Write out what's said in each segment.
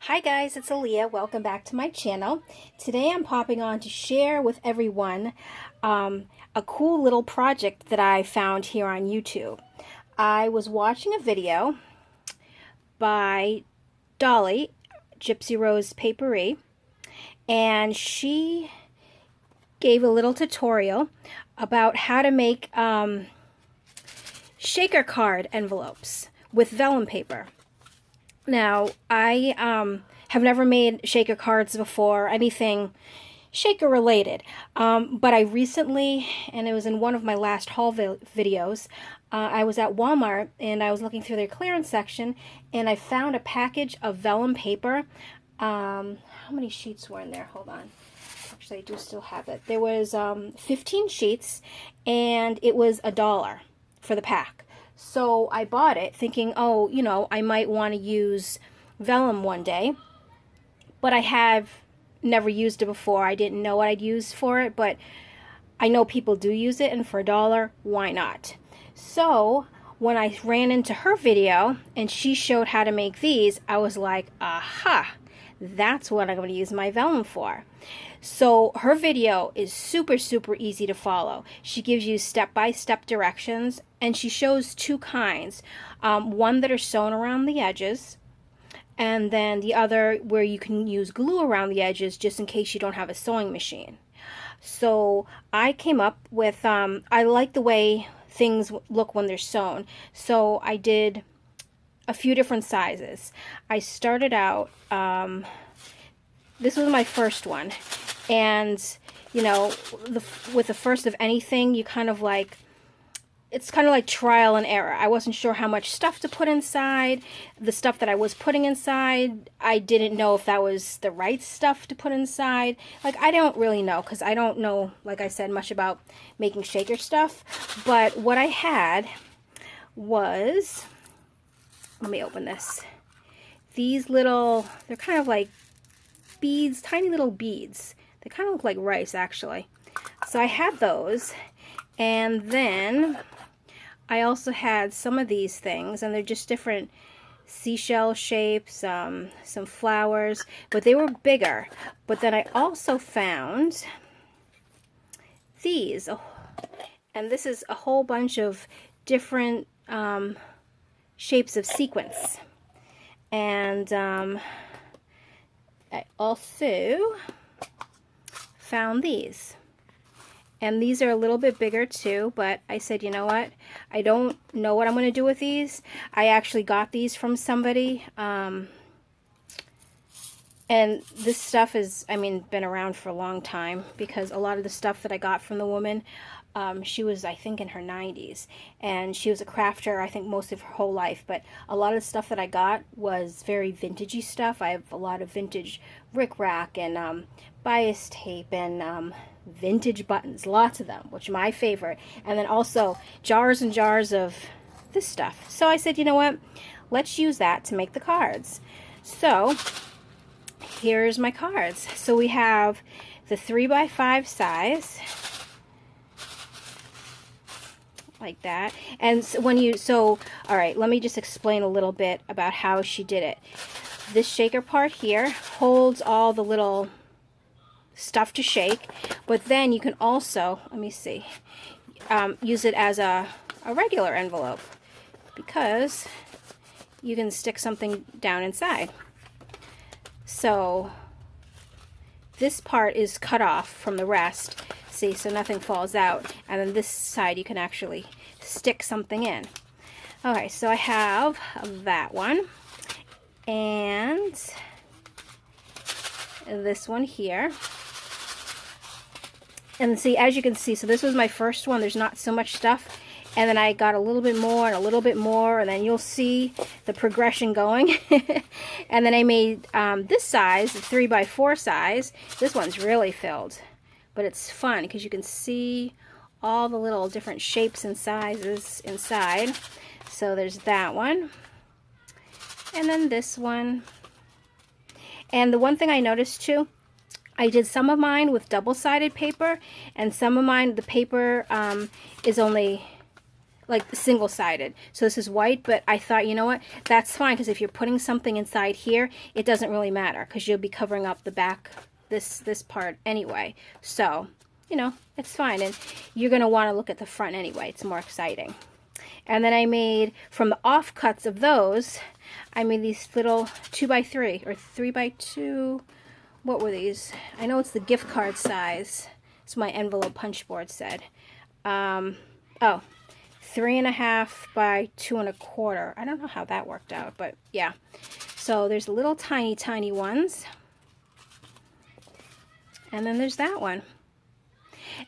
Hi guys, it's Aaliyah. Welcome back to my channel. Today I'm popping on to share with everyone a cool little project that I found here on YouTube. I was watching a video by Dolly, Gipsyrose Paperie, and she gave a little tutorial about how to make shaker card envelopes with vellum paper. Now, I have never made shaker cards before, anything shaker related, but I recently, and it was in one of my last haul videos, I was at Walmart and I was looking through their clearance section and I found a package of vellum paper. How many sheets were in there? Hold on. Actually, I do still have it. There was 15 sheets and it was $1 for the pack. So I bought it thinking, oh, you know, I might want to use vellum one day, but I have never used it before. I didn't know what I'd use for it, but I know people do use it, and for $1, why not? So when I ran into her video and she showed how to make these, I was like, aha, that's what I'm going to use my vellum for. So her video is super easy to follow. She gives you step-by-step directions, and she shows two kinds. One that are sewn around the edges, and then the other where you can use glue around the edges just in case you don't have a sewing machine. So I came up with, I like the way things look when they're sewn. So I did a few different sizes. I started out, this was my first one. And, you know, with the first of anything, you kind of like, it's kind of like trial and error. I wasn't sure how much stuff to put inside. The stuff that I was putting inside, I didn't know if that was the right stuff to put inside. Like, I don't really know, because I don't know, like I said, much about making shaker stuff. But what I had was, let me open this. These little, they're kind of like beads, tiny little beads. They kind of look like rice, actually. So I had those, and then I also had some of these things, and they're just different seashell shapes, some flowers, but they were bigger. But then I also found these, and this is a whole bunch of different shapes of sequins. And I also found these, and these are a little bit bigger too, but I said, you know what, I don't know what I'm going to do with these. I actually got these from somebody, and this stuff is, I mean, been around for a long time, because a lot of the stuff that I got from the woman, she was, I think, in her 90s, and she was a crafter, I think, most of her whole life, but a lot of the stuff that I got was very vintagey stuff. I have a lot of vintage rickrack and bias tape and vintage buttons, lots of them, which are my favorite, and then also jars and jars of this stuff. So I said, you know what, let's use that to make the cards. So here's my cards. So we have the 3x5 size, like that. And so when you, so all right, let me just explain a little bit about how she did it. This shaker part here holds all the little stuff to shake, but then you can also, let me see, use it as a regular envelope, because you can stick something down inside. So this part is cut off from the rest, see, so nothing falls out, and then this side you can actually stick something in. Okay, so I have that one, and this one here. And see, as you can see, so this was my first one. There's not so much stuff. And then I got a little bit more and a little bit more. And then you'll see the progression going. And then I made this size, the 3x4 size. This one's really filled. But it's fun because you can see all the little different shapes and sizes inside. So there's that one. And then this one. And the one thing I noticed too, I did some of mine with double-sided paper, and some of mine, the paper is only like single-sided. So this is white, but I thought, you know what, that's fine, because if you're putting something inside here, it doesn't really matter, because you'll be covering up the back, this part anyway. So, you know, it's fine. And you're going to want to look at the front anyway. It's more exciting. And then I made, from the offcuts of those, I made these little 2x3 or 3x2. What were these? I know it's the gift card size. It's my envelope punch board said. Oh, 3.5 by 2.25. I don't know how that worked out, but yeah. So there's little tiny, tiny ones. And then there's that one.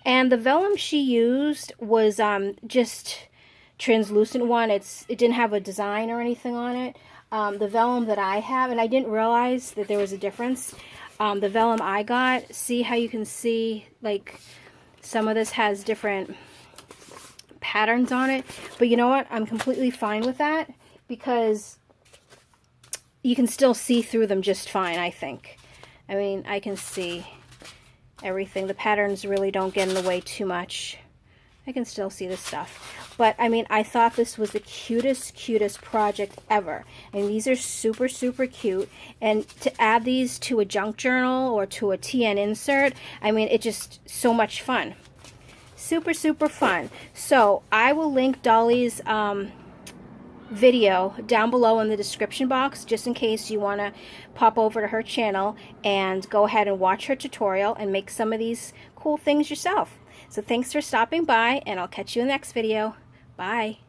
And the vellum she used was just translucent one. It didn't have a design or anything on it. The vellum that I have, and I didn't realize that there was a difference. The vellum I got, see how you can see, like, some of this has different patterns on it. But you know what? I'm completely fine with that, because you can still see through them just fine, I think. I mean, I can see everything. The patterns really don't get in the way too much. I can still see the stuff. But, I mean, I thought this was the cutest project ever. And these are super, super cute. And to add these to a junk journal or to a TN insert, I mean, it's just so much fun. Super, super fun. So, I will link Dolly's video down below in the description box, just in case you want to pop over to her channel and go ahead and watch her tutorial and make some of these cool things yourself. So thanks for stopping by, and I'll catch you in the next video. Bye.